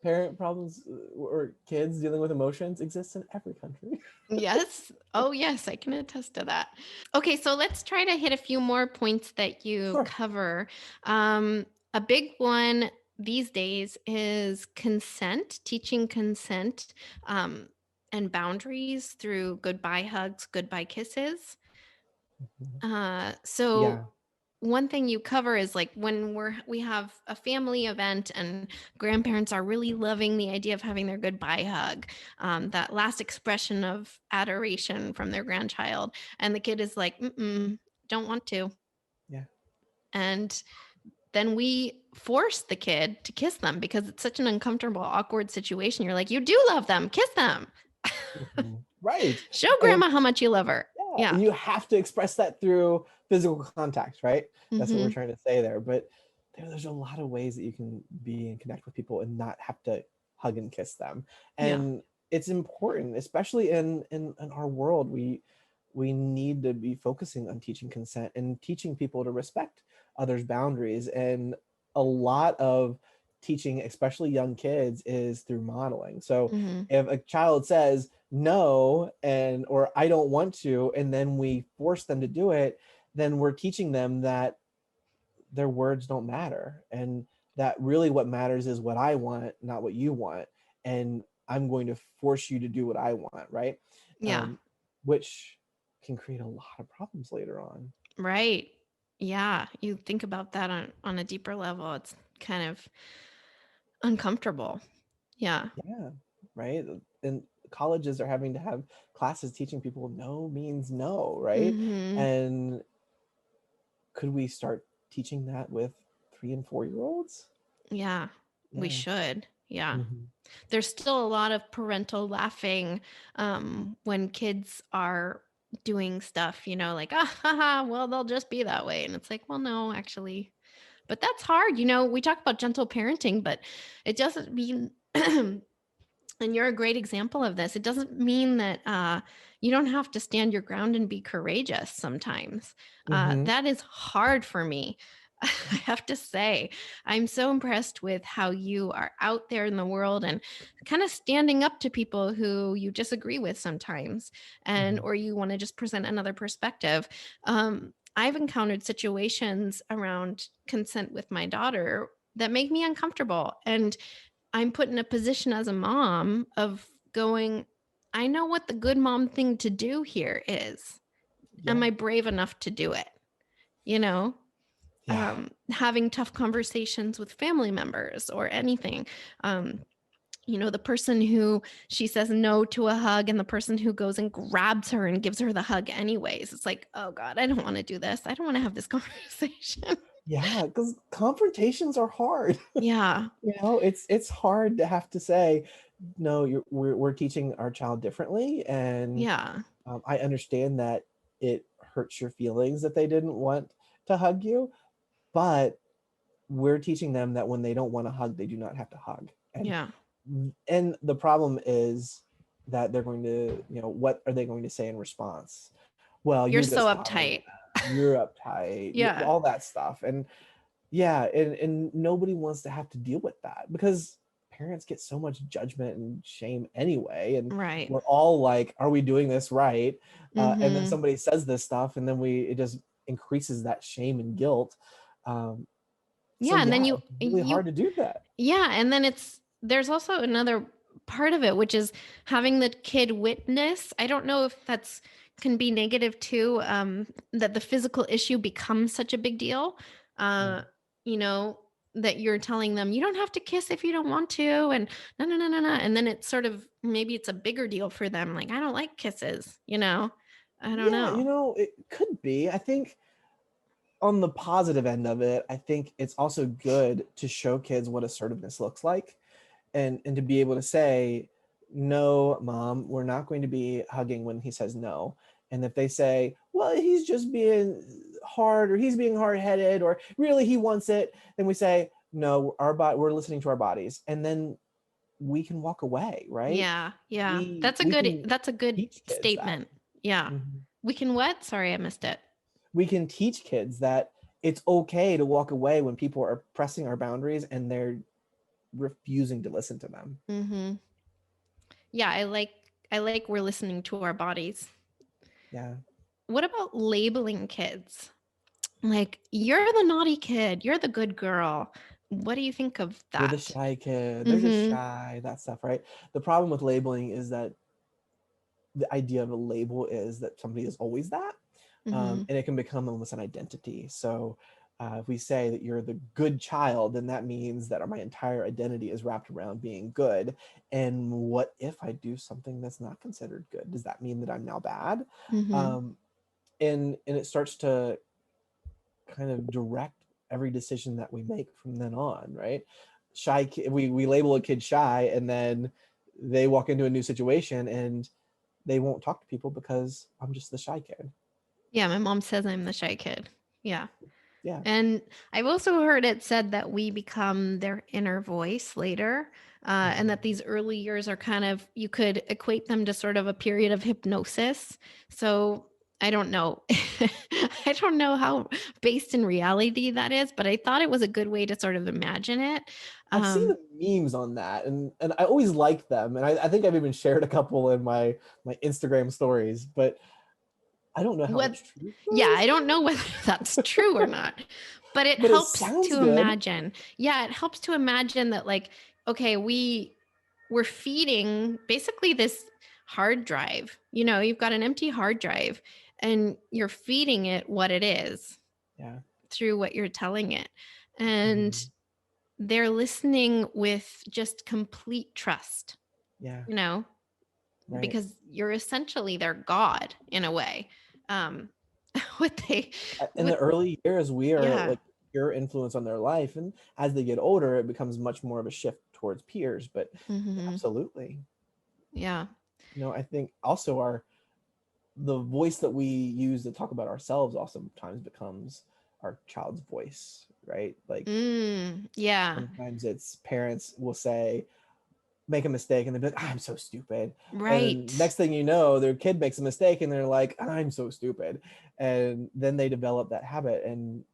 Parent problems or kids dealing with emotions exists in every country. Yes. Oh, yes, I can attest to that. Okay, so let's try to hit a few more points that you Sure. cover. A big one these days is consent, teaching consent, and boundaries through goodbye hugs, goodbye kisses. Mhm. So Yeah. one thing you cover is like when we have a family event and grandparents are really loving the idea of having their goodbye hug, that last expression of adoration from their grandchild, and the kid is like, don't want to. Yeah. And then we force the kid to kiss them because it's such an uncomfortable, awkward situation. You're like, you do love them, kiss them. Mhm. Right. Show And grandma how much you love her. yeah, Yeah. and you have to express that through physical contact, right? That's what we're Hmm. trying to say there. But there's a lot of ways that you can be and connect with people and not have to hug and kiss them. Yeah. And it's important, especially in our world. We need to be focusing on teaching consent and teaching people to respect others' boundaries. And a lot of teaching, especially young kids, is through modeling. So Hmm. if a child says no or I don't want to, and then we force them to do it, then we're teaching them that their words don't matter, and that really what matters is what I want, not what you want, and I'm going to force you to do what I want, right? Yeah. um, which can create a lot of problems later on. Right. Yeah. You think about that on a deeper level. It's kind of uncomfortable. Yeah. Yeah, right. And colleges are having to have classes teaching people no means no, right? Hmm. And could we start teaching that with 3 and 4 year olds? Yeah. We Yeah. should. Yeah. Mhm. There's still a lot of parental laughing when kids are doing stuff, like, haha, well, they'll just be that way. And it's like, well, no, actually. But that's hard. We talk about gentle parenting, but it doesn't mean and you're a great example of this. It doesn't mean that you don't have to stand your ground and be courageous sometimes. Mhm. That is hard for me. I have to say, I'm so impressed with how you are out there in the world and kind of standing up to people who you disagree with sometimes, and Mhm. or you want to just present another perspective. I've encountered situations around consent with my daughter that make me uncomfortable, and I'm put in a position as a mom of going, I know what the good mom thing to do here is. Am Yeah. I brave enough to do it? You know, Yeah. having tough conversations with family members or anything. Um, the person who she says no to a hug and the person who goes and grabs her and gives her the hug anyways. It's like, oh God, I don't want to do this. I don't want to have this conversation. Yeah, because confrontations are hard. Yeah. It's hard to have to say, no, we're teaching our child differently, and Yeah. I understand that it hurts your feelings that they didn't want to hug you, but we're teaching them that when they don't want to hug, they do not have to hug. Yeah. And the problem is that they're going to, what are they going to say in response? Well, You're you're so just following uptight. them. You're uptight. Yeah. All that stuff. And yeah, and nobody wants to have to deal with that, because parents get so much judgment and shame anyway, and Right. we're all like, are we doing this right? And then Mm-hmm. somebody says this stuff, and then it just increases that shame and guilt. um, so Yeah. And then yeah, it's really hard to do that. yeah. And then there's also another part of it, which is having the kid witness. I don't know if that's can be negative too, that the physical issue becomes such a big deal. Yeah. Uh, you know, that you're telling them you don't have to kiss if you don't want to, and no, no, no, no, no. And then it's sort of maybe it's a bigger deal for them. Like, I don't like kisses, I don't Yeah, know. it could be. I think on the positive end of it, I think it's also good to show kids what assertiveness looks like, and to be able to say, no, mom, we're not going to be hugging when he says no. And if they say, well, he's just being hard, or he's being hard-headed, or really he wants it, then we say, no, we're listening to our bodies, and then we can walk away, right? Yeah, yeah. we we can That's a good teach kids that. statement. Yeah. Mhm. We can what? Sorry, I missed it. We can teach kids that it's okay to walk away when people are pressing our boundaries and they're refusing to listen to them. Mm-hmm. Yeah, I like we're listening to our bodies. Yeah. What about labeling kids? Like, you're the naughty kid, you're the good girl. What do you think of You're the that? shy kid. They're just Mm-hmm. shy, that stuff, right? The problem with labeling is that the idea of a label is that somebody is always that. Mm-hmm. And it can become almost an identity. So if we say that you're the good child, then that means that my entire identity is wrapped around being good. And what if I do something that's not considered good? Does that mean that I'm now bad? Mm-hmm. Um, and it starts to kind of direct every decision that we make from then on, right? We label a kid shy, and then they walk into a new situation and they won't talk to people because I'm just the shy kid. Yeah, my mom says I'm the shy kid. Yeah. Yeah. And I've also heard it said that we become their inner voice later, and that Mhm. these early years are kind of, you could equate them to sort of a period of hypnosis. So I don't know. I don't know how based in reality that is, but I thought it was a good way to sort of imagine it. I've seen Um, the memes on that, and I always like them, and I think I've even shared a couple in my Instagram stories, but I don't know how what, much truth yeah, there is I don't in know whether that's true or not, but it it, but it helps sounds to good. imagine. Yeah, it helps to imagine that, like, okay, we're feeding basically this hard drive. You've got an empty hard drive and you're feeding it what it is Yeah. through what you're telling it. And Mhm. they're listening with just complete trust, Yeah. you know, Right. because you're essentially their god in a way. Um, what they, In the what, early years, we are yeah. like pure influence on their life, and as they get older, it becomes much more of a shift towards peers. But Hmm. absolutely, Yeah. I think also the voice that we use to talk about ourselves also sometimes becomes our child's voice, right? Like Yeah. sometimes it's parents will say, make a mistake, and they'll be like, I'm so stupid. And then Right. next thing you know, their kid makes a mistake and they're like, I'm so stupid. And then they develop that habit. And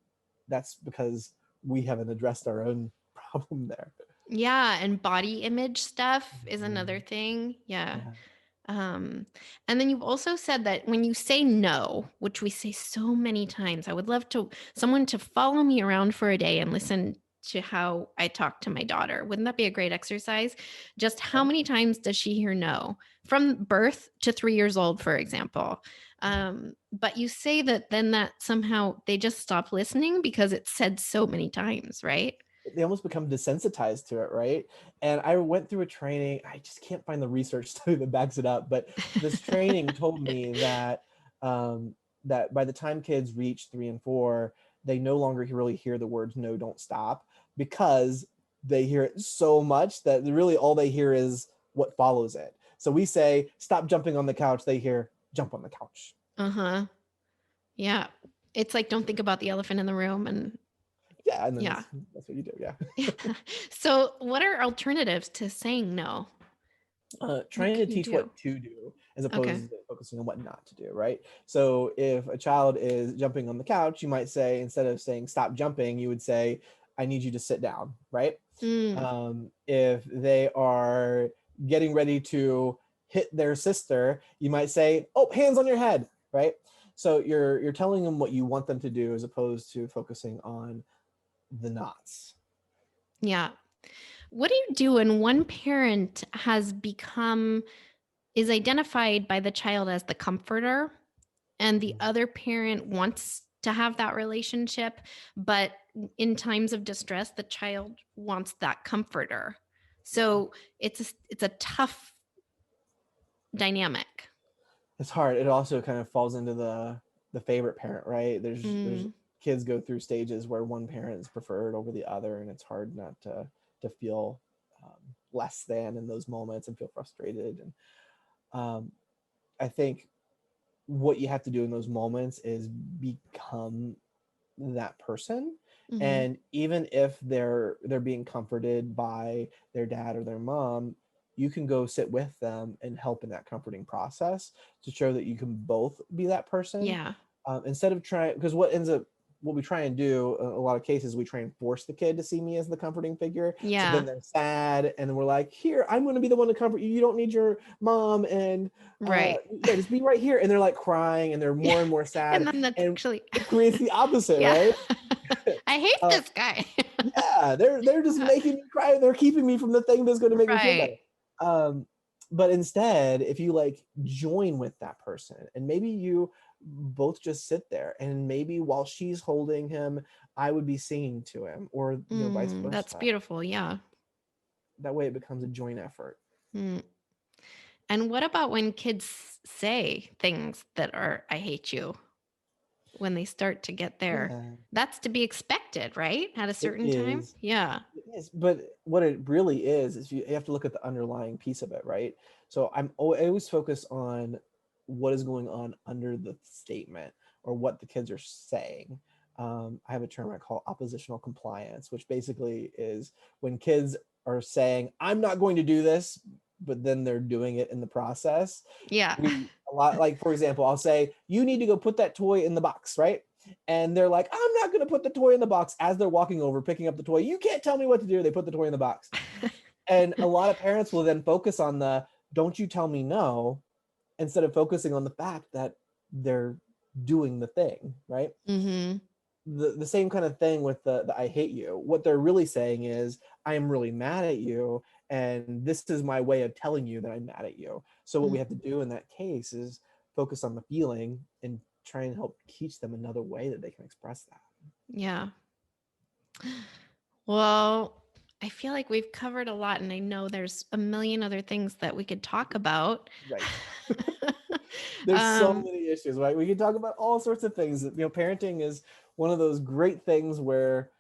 that's because we haven't addressed our own problem there. Yeah. And body image stuff is another Mhm. thing. Yeah. Yeah. Um, and then you've also said that when you say no, which we say so many times, I would love someone to follow me around for a day and listen to how I talk to my daughter. Wouldn't that be a great exercise? Just how Okay. many times does she hear no from birth to 3 years old, for example? But you say that then that somehow they just stop listening because it's said so many times, right? They almost become desensitized to it, right? And I went through a training. I just can't find the research study that backs it up, but this training told me that um, that by the time kids reach 3 and 4, they no longer really hear the words "no, don't stop," because they hear it so much that really all they hear is what follows it. So we say, stop jumping on the couch. They hear, jump on the couch. Uh-huh. Yeah. It's like, don't think about the elephant in the room. And Yeah. And then yeah. that's what you do. Yeah. So what are alternatives to saying no? What Trying to can you teach do? what to do as Okay. opposed to focusing on what not to do, right? So if a child is jumping on the couch, you might say, instead of saying stop jumping, you would say, I need you to sit down, right? Mm, If they are getting ready to hit their sister, you might say, oh, hands on your head, right? So you're telling them what you want them to do as opposed to focusing on the nots. yeah. What do you do when one parent is identified by the child as the comforter, and the other parent wants to have that relationship, but in times of distress, the child wants that comforter? So it's a tough dynamic. It's hard. It also kind of falls into the favorite parent, right? There's Mm, kids go through stages where one parent is preferred over the other, and it's hard not to feel less than in those moments and feel frustrated. And I think what you have to do in those moments is become that person. mhm. And even if they're being comforted by their dad or their mom, you can go sit with them and help in that comforting process to show that you can both be that person. Yeah. Instead of trying, because what we try and do a lot of cases, we try and force the kid to see me as the comforting figure. So then Yeah. they're sad, and then we're like, here, I'm going to be the one to comfort you. You don't need your mom, and Right. yeah, just be right here. And they're like crying, and they're Yeah. more and more And sad, then that's and actually it creates the opposite, yeah. right? I hate uh, this guy. yeah, they're just making me cry. They're keeping me from the thing that's going to make me feel better. Right. Um, but instead, if you like join with that person, and maybe you both just sit there, and maybe while she's holding him, I would be singing to him, or vice That's versa. beautiful. Yeah. That way, it becomes a joint effort. Mm. And what about when kids say things that are, I hate you, when they start to get there? Yeah, That's to be expected, right? At a it certain time? is. Yeah. It is, but what it really is you have to look at the underlying piece of it, right? So I always focus on what is going on under the statement or what the kids are saying. I have a term I call oppositional compliance, which basically is when kids are saying, "I'm not going to do this," but then they're doing it in the process. Yeah. We a lot like, for example, I'll say, "You need to go put that toy in the box," right? And they're like, I'm not going to put the toy in the box. As they're walking over, picking up the toy, you can't tell me what to do. They put the toy in the box. And a lot of parents will then focus on the don't you tell me no, instead of focusing on the fact that they're doing the thing, right? Mm-hmm. The same kind of thing with the I hate you. What they're really saying is, I am really mad at you. And this is my way of telling you that I'm mad at you. So what we have to do in that case is focus on the feeling and try and help teach them another way that they can express that. Yeah. Well, I feel like we've covered a lot, and I know there's a million other things that we could talk about. Right. There's so um, many issues, right? We can talk about all sorts of things. Parenting is one of those great things where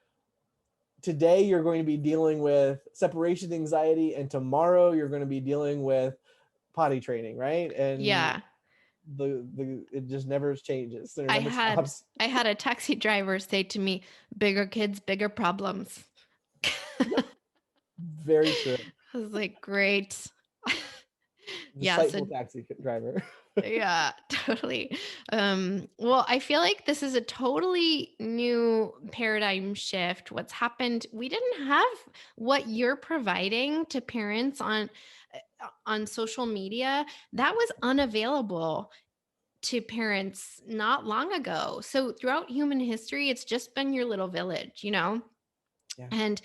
today you're going to be dealing with separation anxiety, and tomorrow you're going to be dealing with potty training, right? And yeah. the it just never changes. It I never had stops. I had a taxi driver say to me, "Bigger kids, bigger problems." Yep, very true. I was like, "Great." Yeah, so Insightful taxi driver. yeah, totally. Well, I feel like this is a totally new paradigm shift. What's happened, we didn't have what you're providing to parents on social media. That was unavailable to parents not long ago. So throughout human history, it's just been your little village, Yeah. and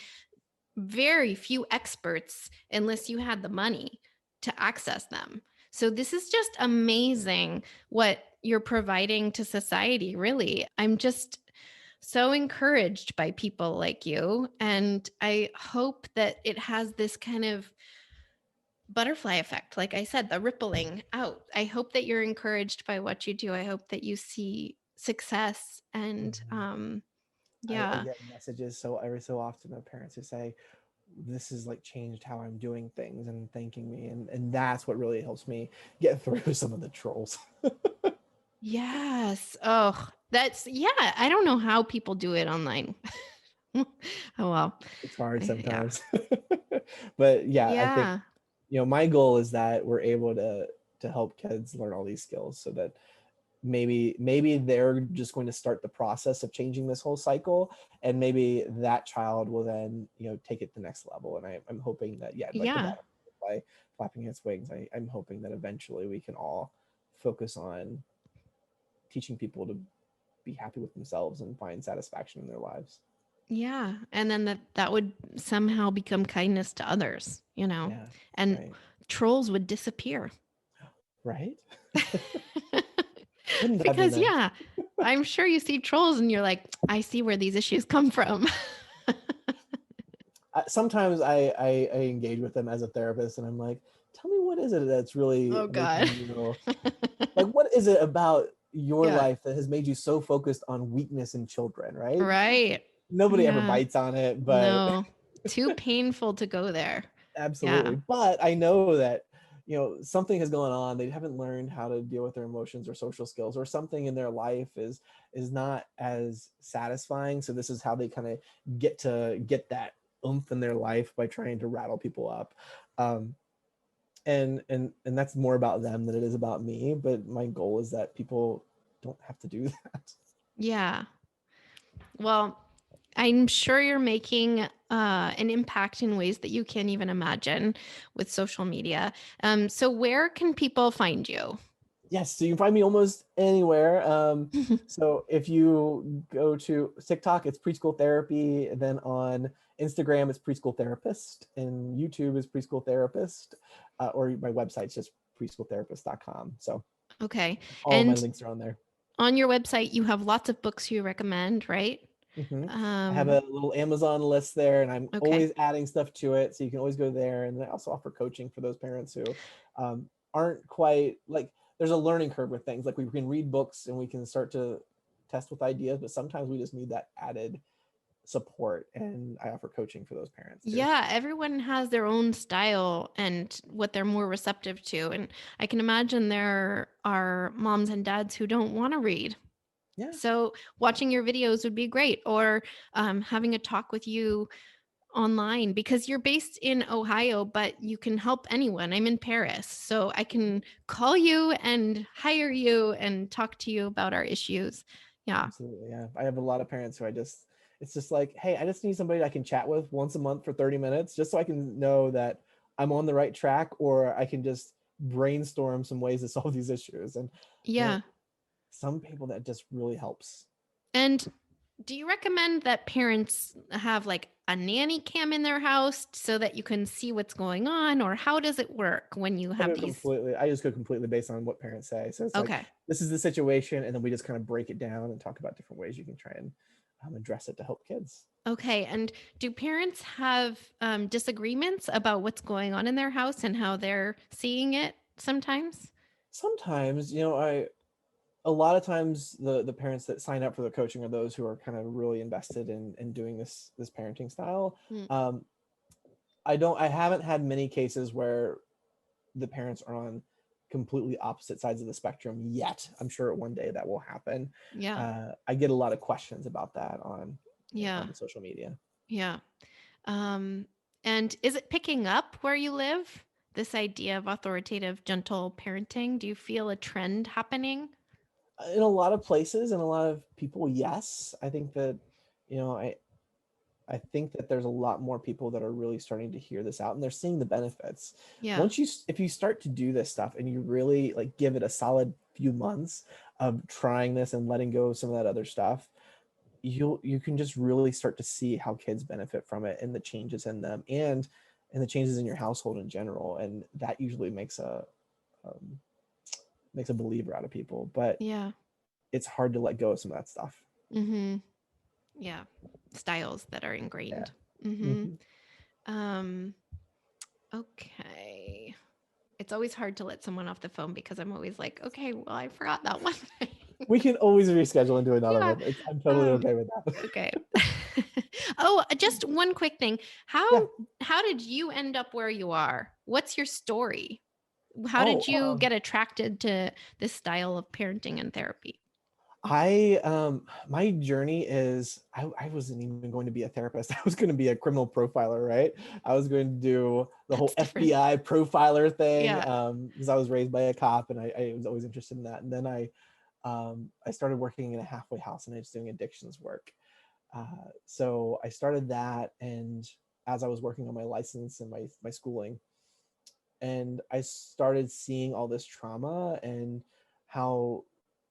very few experts unless you had the money to access them. So this is just amazing what you're providing to society, really. I'm just so encouraged by people like you, and I hope that it has this kind of butterfly effect. Like I said, the rippling out. I hope that you're encouraged by what you do. I hope that you see success, and Mhm. I yeah. get messages so every so often of parents who say, this has like changed how I'm doing things and thanking me. And that's what really helps me get through some of the trolls. Yes. Oh, yeah. I don't know how people do it online. Oh, well. It's hard Yeah. sometimes. But yeah, I think, Yeah. my goal is that we're able to help kids learn all these skills so that maybe they're just going to start the process of changing this whole cycle, and maybe that child will then take it to the next level. And I'm hoping that, yeah, like the Yeah. butterfly flapping its wings, I'm hoping that eventually we can all focus on teaching people to be happy with themselves and find satisfaction in their lives. Yeah. And then that would somehow become kindness to others, Yeah, and right. trolls would disappear. Right. Wouldn't that be Because, nice? yeah, I'm sure you see trolls and you're like, I see where these issues come from. Sometimes I engage with them as a therapist, and I'm like, tell me, what is it that's really Oh, making God. you, like, what is it about your Yeah. life that has made you so focused on weakness in children, right? Right. Nobody ever Yeah. bites on it, but No. Too painful to go there. Yeah. absolutely. But I know that, something has gone on. They haven't learned how to deal with their emotions or social skills, or something in their life is not as satisfying. So this is how they kind of get that oomph in their life, by trying to rattle people up. Um, and that's more about them than it is about me. But my goal is that people don't have to do that. Yeah. Well, I'm sure you're making an impact in ways that you can't even imagine with social media. So where can people find you? Yes, so you can find me almost anywhere. So if you go to TikTok, it's Preschool Therapy. And then on Instagram, it's Preschool Therapist. And YouTube is Preschool Therapist. Or my website's just preschooltherapist.com. So Okay. all of my And links are on there. on your website, you have lots of books you recommend, right? I have a Um, little Amazon list there, and I'm okay. always adding stuff to it. So you can always go there. And then I also offer coaching for those parents who aren't quite like, there's a learning curve with things. Like, we can read books and we can start to test with ideas, but sometimes we just need that added support. And I offer coaching for those parents too. Yeah, everyone has their own style and what they're more receptive to. And I can imagine there are moms and dads who don't want to read. Yeah, So watching your videos would be great, or having a talk with you online, because you're based in Ohio, but you can help anyone. I'm in Paris, so I can call you and hire you and talk to you about our issues. Yeah. absolutely. Yeah. I have a lot of parents who it's just like, hey, I just need somebody I can chat with once a month for 30 minutes, just so I can know that I'm on the right track, or I can just brainstorm some ways to solve these issues. And, you know, Yeah. some people that just really helps. And do you recommend that parents have like a nanny cam in their house so that you can see what's going on? Or how does it work when you have these? I just go completely based on what parents say. So it's like, Okay. this is the situation, and then we just kind of break it down and talk about different ways you can try and address it to help kids. Okay. And do parents have disagreements about what's going on in their house and how they're seeing it sometimes? Sometimes, a lot of times the parents that sign up for the coaching are those who are kind of really invested in doing this parenting style. Mm. um, I haven't had many cases where the parents are on completely opposite sides of the spectrum yet. I'm sure one day that will happen. Yeah. I get a lot of questions about that Yeah. on social media. Yeah. Um, and is it picking up where you live? This idea of authoritative, gentle parenting? Do you feel a trend happening? In a lot of places and a lot of people, yes. I think that, you know I think that there's a lot more people that are really starting to hear this out, and they're seeing the benefits. Yeah. If you start to do this stuff and you really like give it a solid few months of trying this and letting go of some of that other stuff, you can just really start to see how kids benefit from it, and the changes in them, and the changes in your household in general. And that usually um, makes a believer out of people. But Yeah. it's hard to let go of some of that stuff. Mm-hmm. Yeah. Styles that are Yeah. ingrained. Mm-hmm. Mhm. Um, okay. It's always hard to let someone off the phone because I'm always like, okay, well, I forgot that one thing. We can always reschedule and do another Yeah. one. I'm totally Um, okay with that. okay. Oh, just one quick thing. Yeah. How did you end up where you are? What's your story? How Oh, did you get attracted to this style of parenting and therapy? my journey is I wasn't even going to be a therapist. I was going to be a criminal profiler, right? I was going to do the whole That's different. FBI profiler thing, Yeah. because I was raised by a cop and I was always interested in that. And then I started working in a halfway house and I was doing addictions work. So I started that, and as I was working on my license and my schooling, and I started seeing all this trauma and how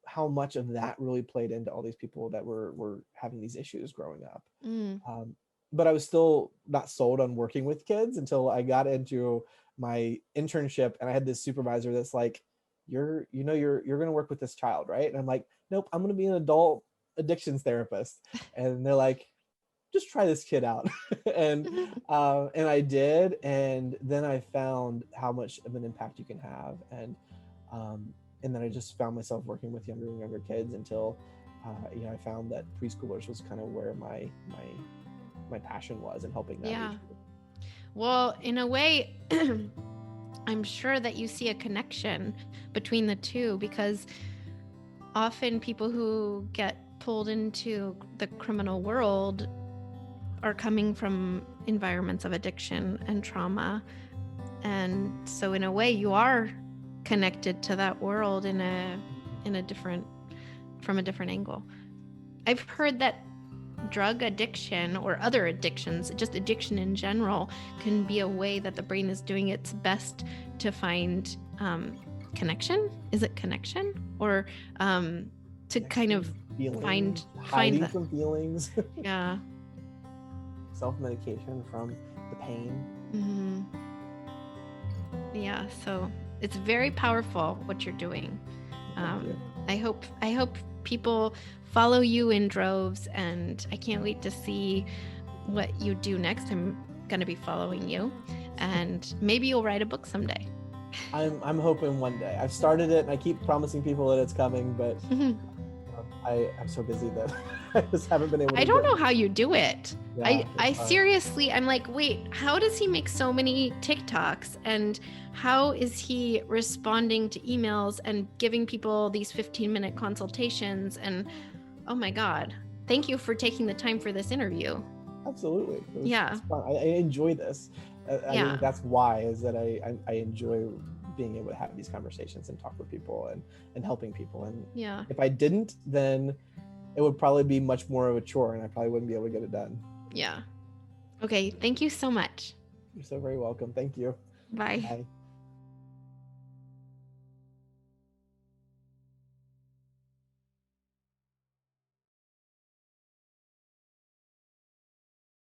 how much of that really played into all these people that were having these issues growing up. Mm. Um, but I was still not sold on working with kids until I got into my internship, and I had this supervisor that's like, you're going to work with this child, right? And I'm like, nope, I'm going to be an adult addictions therapist. And they're like, just try this kid out. and and I did, and then I found how much of an impact you can have, and then I just found myself working with younger and younger kids until I found that preschoolers was kind of where my passion was in helping that Yeah. age group. Well, in a way, I'm sure that you see a connection between the two, because often people who get pulled into the criminal world are coming from environments of addiction and trauma. And so in a way you are connected to that world in a different from a different angle. I've heard that drug addiction or other addictions, just addiction in general, can be a way that the brain is doing its best to find connection. Is it connection? Or to kind of feelings, find hiding the from feelings, yeah. self-medication from the pain. Mm-hmm. Yeah, so it's very powerful what you're doing. I hope people follow you in droves, and I can't wait to see what you do next. I'm going to be following you, and maybe you'll write a book someday. I'm hoping one day. I've started it and I keep promising people that it's coming, but I'm so busy that I just haven't been able to. I don't know how you do it. Yeah, I seriously, I'm like, wait, how does he make so many TikToks? And how is he responding to emails and giving people these 15-minute consultations? And oh my God, thank you for taking the time for this interview. Absolutely. Yeah. It's fun. I enjoy this. I think that's why, is that I enjoy being able to have these conversations and talk with people and helping people. And yeah, if I didn't, then it would probably be much more of a chore and I probably wouldn't be able to get it done. Yeah. Okay. Thank you so much. You're so very welcome. Thank you. Bye. Bye.